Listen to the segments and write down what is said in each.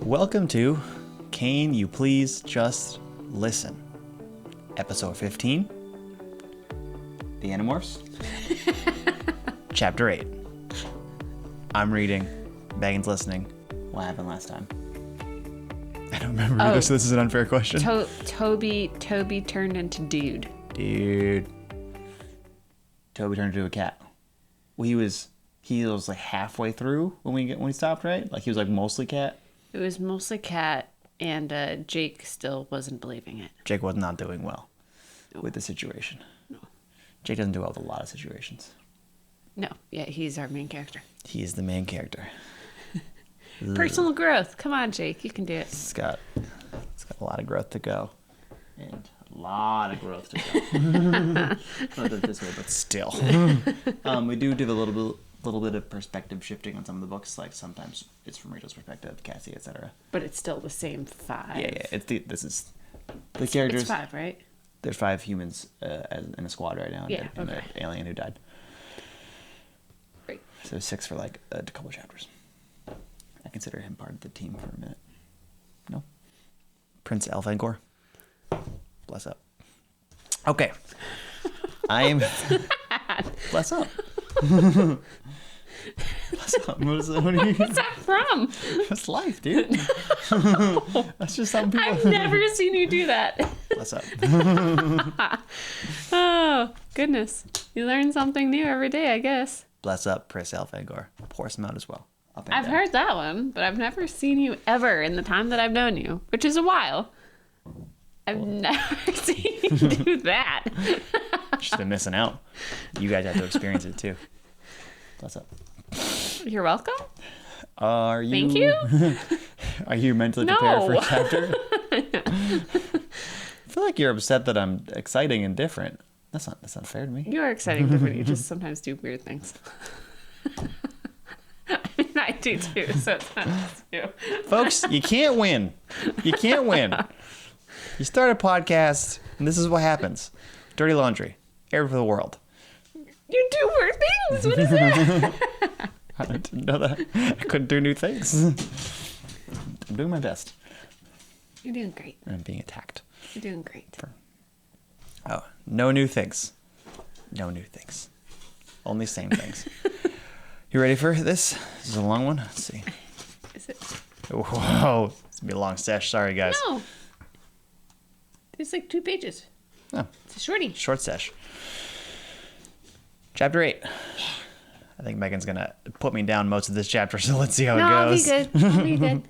Welcome to Can You Please Just Listen? Episode 15, The Animorphs, Chapter 8. I'm reading, Megan's listening. What happened last time? I don't remember either, so this is an unfair question. Toby turned into dude. Dude. Toby turned into a cat. Well, he was like halfway through when we stopped, right? Like he was like mostly cat. It was mostly cat, and Jake still wasn't believing it. Jake was not doing well with the situation. No. Jake doesn't do well with a lot of situations. No, yeah, he's our main character. He is the main character. Personal growth. Come on, Jake, you can do it. It's got a lot of growth to go. And a lot of growth to go. Not that this way, but still. We do a little bit of perspective shifting on some of the books. Like sometimes it's from Rachel's perspective, Cassie, etc. But it's still the same 5. Yeah. This is the characters. It's 5, right? There's 5 humans in a squad right now. Yeah, and okay. an alien who died. Right. So 6 for like a couple chapters. I consider him part of the team for a minute. No? Prince Elfangor. Bless up. Okay. I am... Bless up. Bless up. What are you... What's that from? That's life, dude. That's just something people... I've never seen you do that. Bless up. Oh, goodness. You learn something new every day, I guess. Bless up, Prince Elfangor. Pour some out as well. Up and I've down. heard that one, but I've never seen you ever in the time that I've known you, which is a while. I've never seen you do that. Just been missing out. You guys have to experience it too. Bless up. You're welcome. Are you? Thank you. Are you mentally prepared for a chapter? I feel like you're upset that I'm exciting and different. That's not fair to me. You are exciting different. You just sometimes do weird things. I mean, I do too, so it's not just you. Folks, you can't win. You can't win. You start a podcast, and this is what happens. Dirty laundry. Air for the world. You do weird things. What is that? I didn't know that. I couldn't do new things. I'm doing my best. You're doing great. I'm being attacked. You're doing great. Oh, no new things. No new things. Only same things. You ready for this? This is a long one. Let's see. Is it? Whoa. It's going to be a long sesh. Sorry, guys. No. It's like 2 pages. Oh, It's a shorty. short sesh. Chapter 8. I think Megan's going to put me down most of this chapter, so let's see how it goes. I'll be good. I'll be good.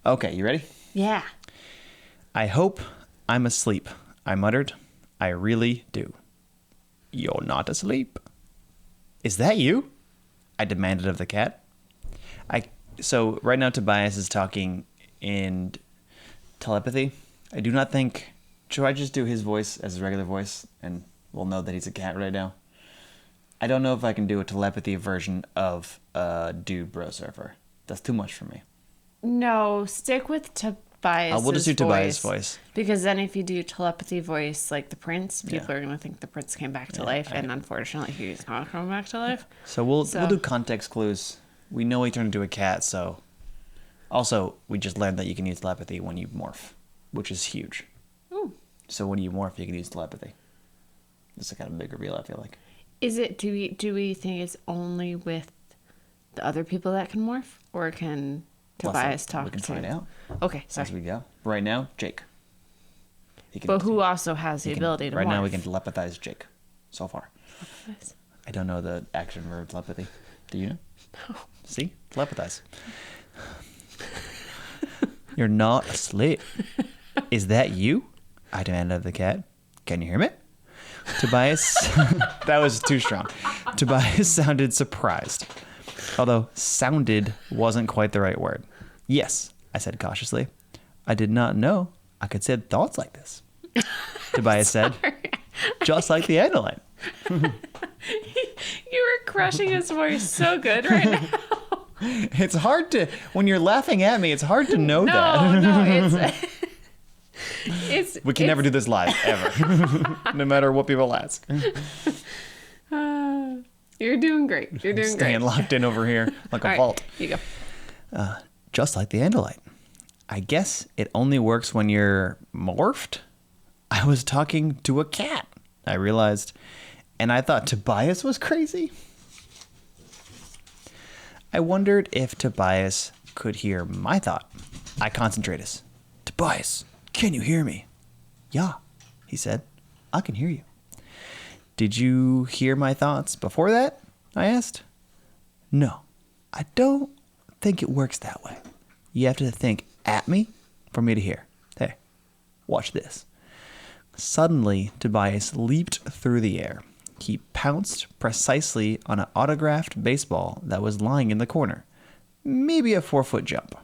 Okay, you ready? Yeah. I hope I'm asleep, I muttered. I really do. You're not asleep. Is that you? I demanded of the cat. So right now Tobais is talking in telepathy. I do not think... Should I just do his voice as his regular voice and we'll know that he's a cat right now? I don't know if I can do a telepathy version of Dude Bro Surfer. That's too much for me. No, stick with Tobais. We'll just do Tobais' voice. Because then if you do telepathy voice like the prince, people are going to think the prince came back to life. And unfortunately, he's not coming back to life. So we'll do context clues. We know he turned into a cat, so... Also, we just learned that you can use telepathy when you morph, which is huge. Ooh. So when you morph, you can use telepathy. It's a kind of big reveal, I feel like. Is it, do we think it's only with the other people that can morph? Or can Tobais talk to... We can find out Okay, sorry. as we go. Right now, Jake. But who also has the ability to morph? Right now, we can telepathize Jake. So far. I don't know the action verb telepathy. Do you know? No. See? Telepathize. You're not asleep. Is that you? I demanded of the cat. Can you hear me? Tobais... That was too strong. Tobais sounded surprised. Although sounded wasn't quite the right word. Yes, I said cautiously. I did not know I could say thoughts like this. Tobais said, just like the Adeline. You were crushing his voice so good right now. It's hard to, when you're laughing at me, it's hard to know that. No, we can never do this live, ever. No matter what people ask. You're doing great. You're doing Staying great. locked in over here like a vault. You go. just like the Andalite. I guess it only works when you're morphed? I was talking to a cat, I realized, and I thought Tobais was crazy. I wondered if Tobais could hear my thought. I concentrated. Tobais, can you hear me? Yeah, he said. I can hear you. Did you hear my thoughts before that? I asked. No, I don't think it works that way. You have to think at me for me to hear. Hey, watch this. Suddenly, Tobais leaped through the air. He pounced precisely on an autographed baseball that was lying in the corner. Maybe a 4-foot jump.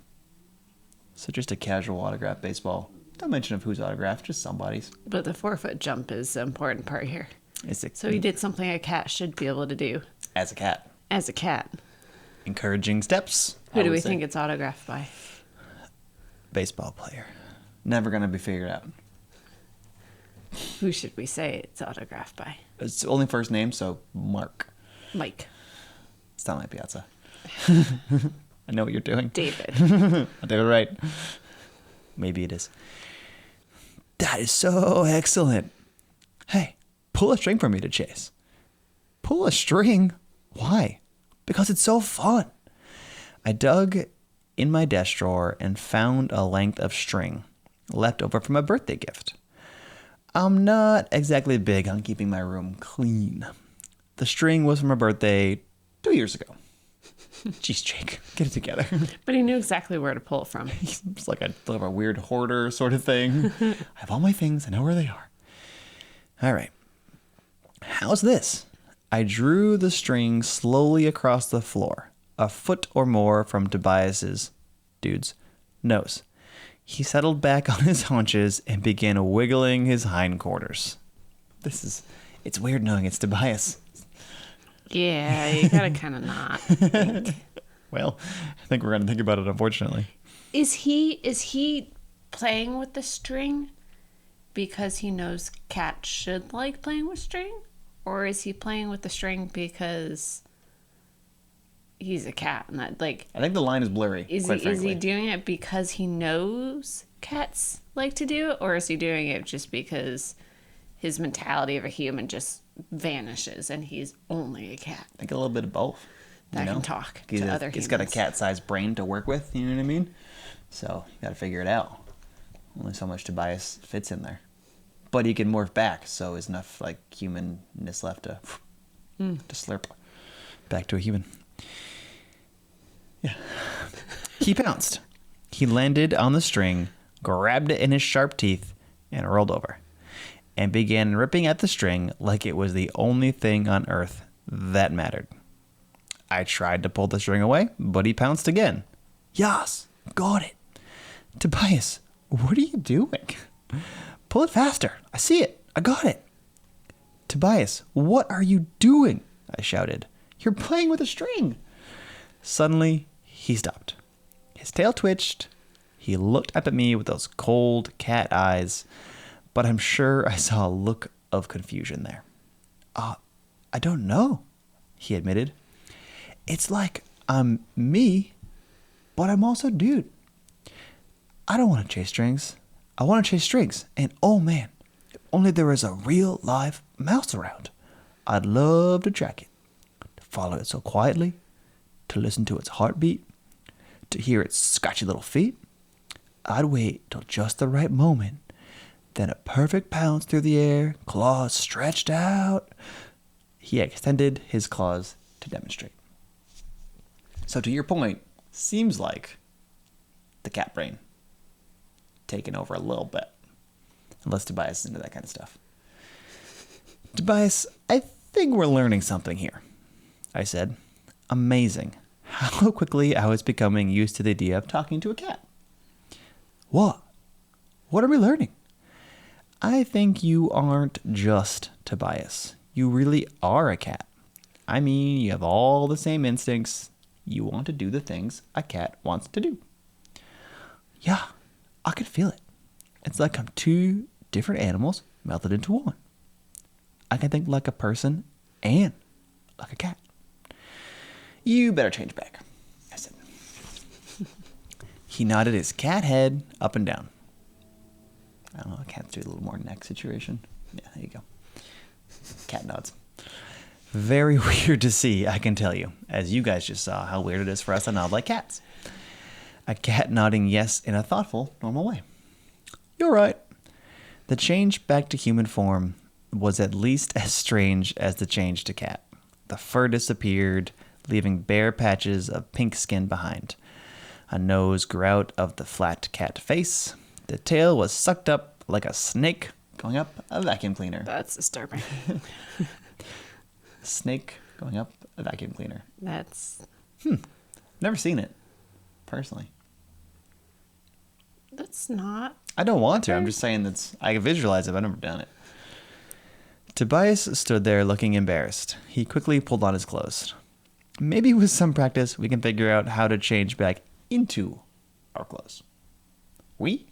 So just a casual autographed baseball. Don't mention of whose autograph, just somebody's. But the 4-foot jump is the important part here. It's So he did something a cat should be able to do. As a cat. As a cat. Encouraging steps. Who do we think it's autographed by? Baseball player. Never going to be figured out. Who should we say it's autographed by? It's only first name, so Mark. Mike. It's not my Piazza. I know what you're doing. David. I did it right. Maybe it is. That is so excellent. Hey, pull a string for me to chase. Pull a string? Why? Because it's so fun. I dug in my desk drawer and found a length of string left over from a birthday gift. I'm not exactly big on keeping my room clean. The string was from a birthday 2 years ago. Jeez, Jake, get it together. But he knew exactly where to pull it from. It's like a weird hoarder sort of thing. I have all my things. I know where they are. All right. How's this? I drew the string slowly across the floor, a foot or more from Tobias's, nose. He settled back on his haunches and began wiggling his hindquarters. It's weird knowing it's Tobais. Yeah, you gotta kind of not think. Well, I think we're going to think about it, unfortunately. Is he playing with the string because he knows cats should like playing with string? Or is he playing with the string because he's a cat and that I think the line is blurry. Is he doing it because he knows cats like to do it, or is he doing it just because his mentality of a human just vanishes and he's only a cat? I think a little bit of both. That can talk to other humans. He's got a cat-sized brain to work with, you know what I mean? So you got to figure it out. Only so much Tobais fits in there. But he can morph back, so there's enough humanness left to slurp back to a human. Yeah. He pounced. He landed on the string, grabbed it in his sharp teeth, and rolled over, and began ripping at the string like it was the only thing on earth that mattered. I tried to pull the string away, but he pounced again. Yas, got it. Tobais, what are you doing? Pull it faster. I see it. I got it. Tobais, what are you doing? I shouted. You're playing with a string. Suddenly, he stopped. His tail twitched. He looked up at me with those cold cat eyes, but I'm sure I saw a look of confusion there. I don't know, he admitted. It's like I'm me, but I'm also dude. I don't want to chase strings. I want to chase strings. And oh man, if only there was a real live mouse around. I'd love to track it, to follow it so quietly, to listen to its heartbeat, to hear its scratchy little feet. I'd wait till just the right moment, then a perfect pounce through the air, claws stretched out. He extended his claws to demonstrate. So to your point, seems like the cat brain taken over a little bit. Unless Tobais is into that kind of stuff. Tobais, I think we're learning something here, I said. Amazing how quickly I was becoming used to the idea of talking to a cat. What? What are we learning? I think you aren't just Tobais. You really are a cat. I mean, you have all the same instincts. You want to do the things a cat wants to do. Yeah, I could feel it. It's like I'm two different animals melted into one. I can think like a person and like a cat. You better change back, I said. He nodded his cat head up and down. I don't know, cats do a little more neck situation. Yeah, there you go. Cat nods. Very weird to see, I can tell you, as you guys just saw how weird it is for us to nod like cats. A cat nodding yes in a thoughtful, normal way. You're right. The change back to human form was at least as strange as the change to cat. The fur disappeared, leaving bare patches of pink skin behind. A nose grew out of the flat cat face. The tail was sucked up like a snake going up a vacuum cleaner. That's disturbing. Snake going up a vacuum cleaner. That's Never seen it, personally. not. I don't want to. I'm just saying I can visualize it, but I've never done it. Tobias stood there looking embarrassed. He quickly pulled on his clothes. Maybe with some practice, we can figure out how to change back into our clothes. We?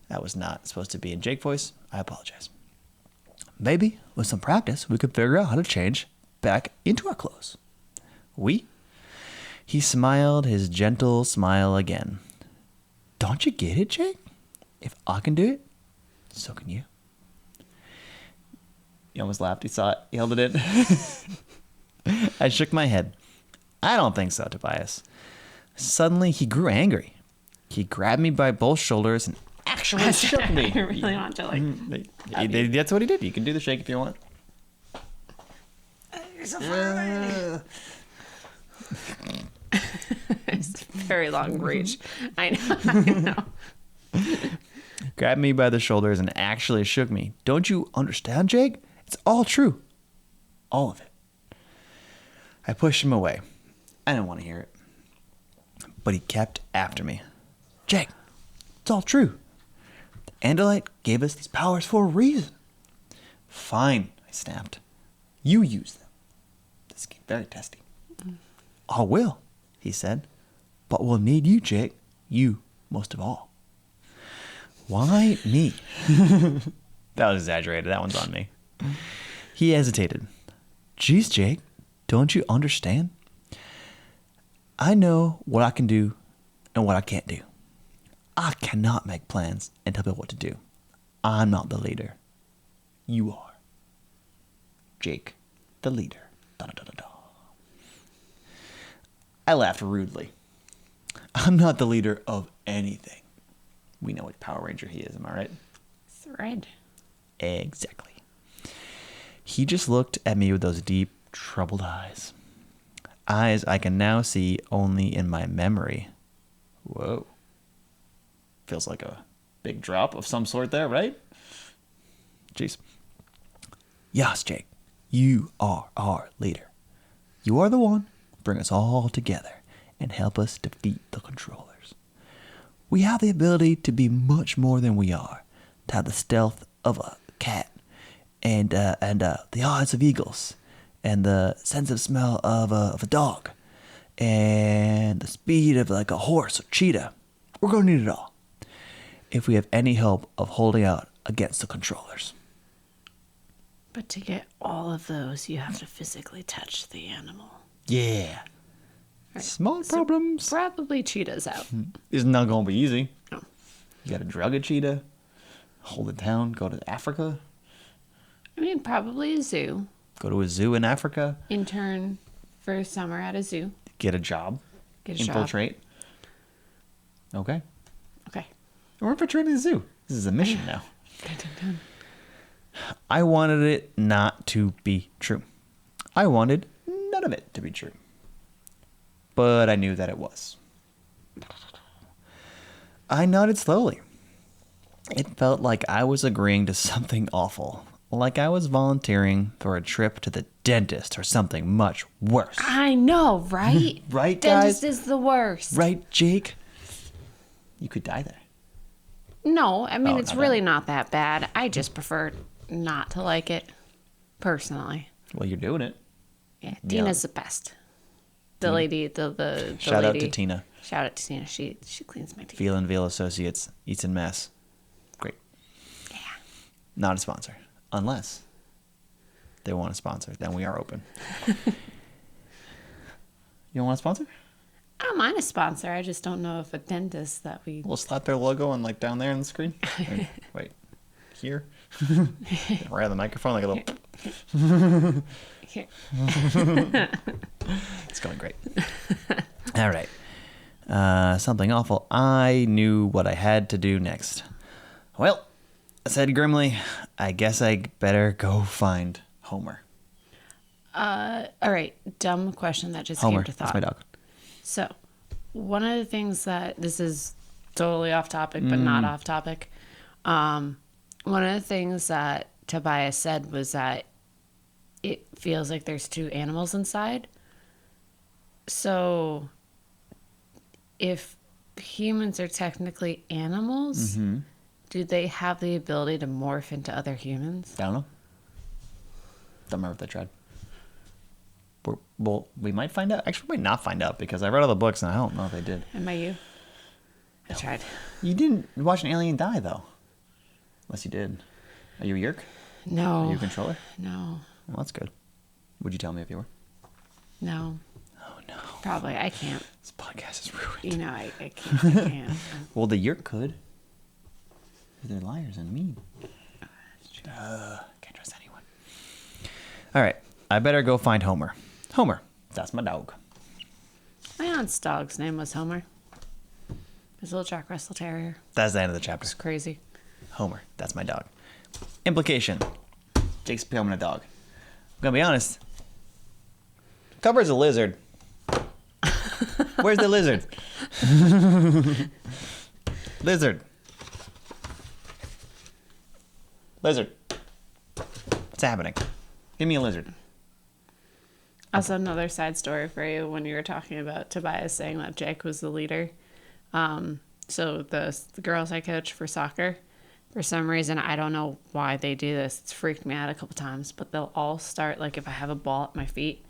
That was not supposed to be in Jake voice. I apologize. Maybe with some practice, we could figure out how to change back into our clothes. We? He smiled his gentle smile again. Don't you get it, Jake? If I can do it, so can you. He almost laughed. He saw it. He held it in. I shook my head. I don't think so, Tobias. Suddenly, he grew angry. He grabbed me by both shoulders and actually shook me. I really want to That's what he did. You can do the shake if you want. You're so far It's a very long reach. I know. Grabbed me by the shoulders and actually shook me. Don't you understand, Jake? It's all true. All of it. I pushed him away. I didn't want to hear it. But he kept after me. Jake, it's all true. The Andalite gave us these powers for a reason. Fine, I snapped. You use them. This getting very testy. I will, he said. But we'll need you, Jake. You most of all. Why me? That was exaggerated. That one's on me. He hesitated. Geez, Jake, don't you understand? I know what I can do and what I can't do. I cannot make plans and tell people what to do. I'm not the leader. You are. Jake, the leader. Da, da, da, da, da. I laughed rudely. I'm not the leader of anything. We know what Power Ranger he is, am I right? Thread. Exactly. He just looked at me with those deep, troubled eyes. Eyes I can now see only in my memory. Whoa. Feels like a big drop of some sort there, right? Jeez. Yes, Jake. You are our leader. You are the one who bring us all together and help us defeat the controllers. We have the ability to be much more than we are, to have the stealth of a cat, and the eyes of eagles, and the sense of smell of a dog, and the speed of like a horse or cheetah. We're going to need it all if we have any hope of holding out against the controllers. But to get all of those, you have to physically touch the animal. Yeah. Right. Small problems. So probably cheetah's out. It's not going to be easy. No. You got to drug a cheetah, hold it down, go to Africa. I mean, probably a zoo. Go to a zoo in Africa. Intern for summer at a zoo. Get a job. Get a Infiltrate. Job. Okay. Okay. We're infiltrating the zoo. This is a mission now. Dun, dun, dun. I wanted it not to be true. I wanted none of it to be true. But I knew that it was. I nodded slowly. It felt like I was agreeing to something awful. Like I was volunteering for a trip to the dentist or something much worse. I know, right? Right, guys? Dentist is the worst. Right, Jake? You could die there. No, I mean, it's not really bad. not that bad. I just prefer not to like it, personally. Well, you're doing it. Yeah, Tina's the best. The lady, the Shout out lady. to Tina. Shout out to Tina. She cleans my teeth. Veal and Veal Associates. Eats and Mess. Great. Yeah. Not a sponsor. Unless they want a sponsor. Then we are open. You don't want a sponsor? I don't mind a sponsor. I just don't know if a dentist that we. We'll slap their logo on like down there on the screen. Wait, here, right on the microphone, like a little. Here. It's going great. All right. Something awful. I knew what I had to do next. Well, I said grimly, I guess I better go find Homer. All right. Dumb question that just Homer, came to thought. that's my dog. So, one of the things that this is totally off topic, but not off topic. One of the things that Tobais said was that it feels like there's two animals inside. So, if humans are technically animals, do they have the ability to morph into other humans? I don't know. Don't remember if they tried. Well, we might find out. Actually, we might not find out because I read all the books and I don't know if they did. Am I you? I tried. You didn't watch an alien die, though. Unless you did. Are you a Yerk? No. Are you a controller? No. Well, that's good. Would you tell me if you were? No. Oh, no. Probably. I can't. This podcast is ruined. You know, I can't. I can't. Well, the Yerk could. They're liars and mean. Can't trust anyone. All right. I better go find Homer. Homer. That's my dog. My aunt's dog's name was Homer. His little Jack Russell Terrier. That's the end of the chapter. It's crazy. Homer. That's my dog. Implication. Jake's becoming a dog. I'm going to be honest. Cover's a lizard. Where's the lizard? Lizard. Lizard. What's happening? Give me a lizard. Also, another side story for you when you were talking about Tobias saying that Jake was the leader. So the girls I coach for soccer, for some reason, I don't know why they do this. It's freaked me out a couple times, but they'll all start, like if I have a ball at my feet,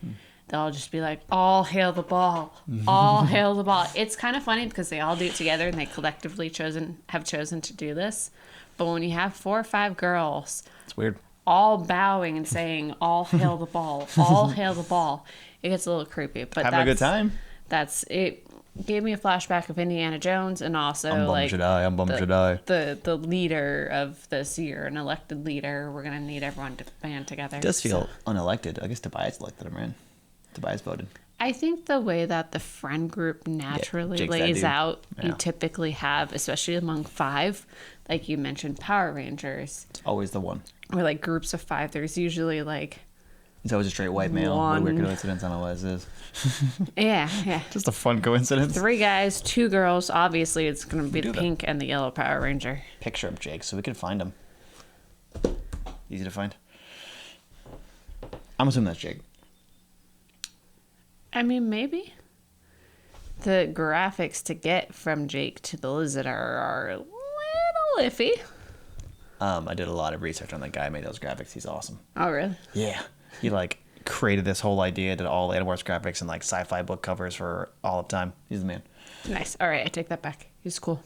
they'll all just be like, all hail the ball, all hail the ball. It's kind of funny because they all do it together and they collectively have chosen to do this. But when you have 4 or 5 girls, It's weird. all bowing and saying, all hail the ball, all hail the ball, it gets a little creepy. But Having a good time. That's it. Gave me a flashback of Indiana Jones and also I'm bum like Jedi, I'm bum Jedi. the leader of this year, an elected leader. We're gonna need everyone to band together. It does feel unelected. I guess Tobais elected him, right? Tobais voted. I think the way that the friend group naturally Jake's that lays dude. out, Yeah. you typically have, especially among 5, like you mentioned, Power Rangers, It's always the one. or like groups of 5. There's usually like, It's always a straight white male. What a One. weird coincidence. I don't know what this is. yeah. Just a fun coincidence. 3 guys, 2 girls. Obviously, it's going to be do the that. pink and the yellow Power Ranger. Picture of Jake so we can find him. Easy to find. I'm assuming that's Jake. I mean, maybe. The graphics to get from Jake to the lizard are a little iffy. I did a lot of research on that guy who made those graphics. He's awesome. Oh, really? Yeah. He like created this whole idea, did all Animorphs graphics and like sci-fi book covers for all of time. He's the man. Nice. All right, I take that back. He's cool.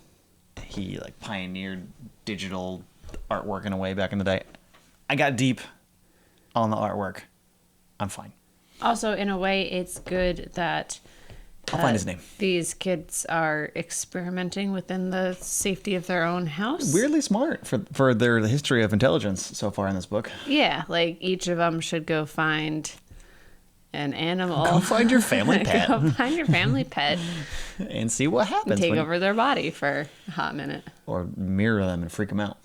He like pioneered digital artwork in a way back in the day. I got deep on the artwork. I'm fine. Also, in a way, it's good that I'll find his name. these kids are experimenting within the safety of their own house. Weirdly smart for their history of intelligence so far in this book. Yeah, like each of them should go find an animal. Go find your family pet Go find your family pet. and see what happens. Take when- over their body for a hot minute. Or mirror them and freak them out.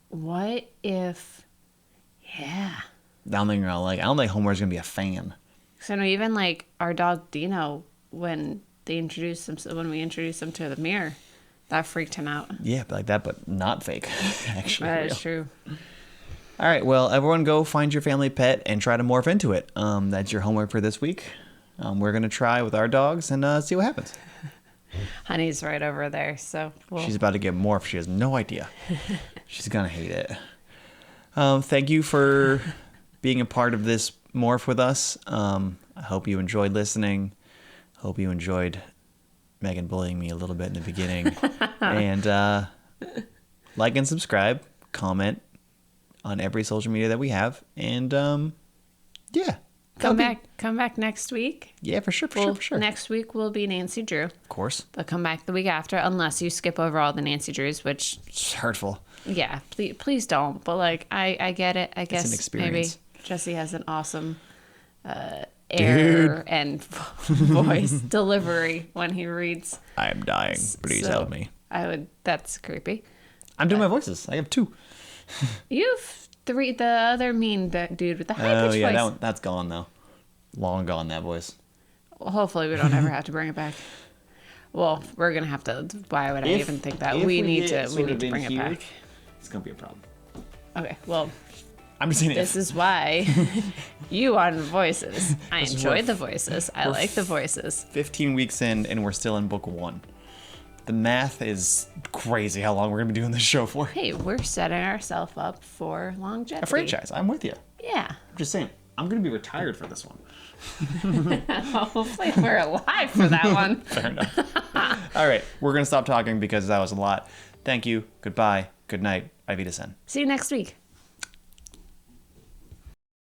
What if? Yeah. I don't think Homer's gonna be a fan. So no, even like our dog Dino, when we introduced him to the mirror, that freaked him out. Yeah, like that, but not fake. Actually, That real. is true. All right, well, everyone go find your family pet and try to morph into it. That's your homework for this week. We're going to try with our dogs and see what happens. Honey's right over there, so She's about to get morphed. She has no idea. She's going to hate it. Thank you for being a part of this morph with us. I hope you enjoyed listening. Hope you enjoyed Megan bullying me a little bit in the beginning. And like and subscribe, comment on every social media that we have. And yeah, Come back next week. Yeah, for sure. Next week will be Nancy Drew. Of course. But come back the week after, unless you skip over all the Nancy Drews, which It's hurtful. yeah, please don't. But like, I get it. I guess an experience. maybe Jesse has an awesome air and voice delivery when he reads. I am dying. Please So, help me. That's creepy. I'm doing my voices. I have 2. You've 3. The other mean dude with the high Oh pitched yeah, voice. that's gone though. Long gone, that voice. Well, hopefully, we don't ever have to bring it back. Well, we're gonna have to. Why would I even think that? We need to bring it back. It's gonna be a problem. Okay. Well, I'm just saying this is why you on voices. I This is enjoy worth- the voices. I like the voices. 15 weeks in, and we're still in book 1. The math is crazy how long we're gonna be doing this show for. Hey, we're setting ourselves up for longevity. A franchise. I'm with you. Yeah. I'm just saying. I'm gonna be retired for this one. Hopefully, we're alive for that one. Fair enough. All right, we're gonna stop talking because that was a lot. Thank you. Goodbye. Good night. Auf Wiedersehen. See you next week.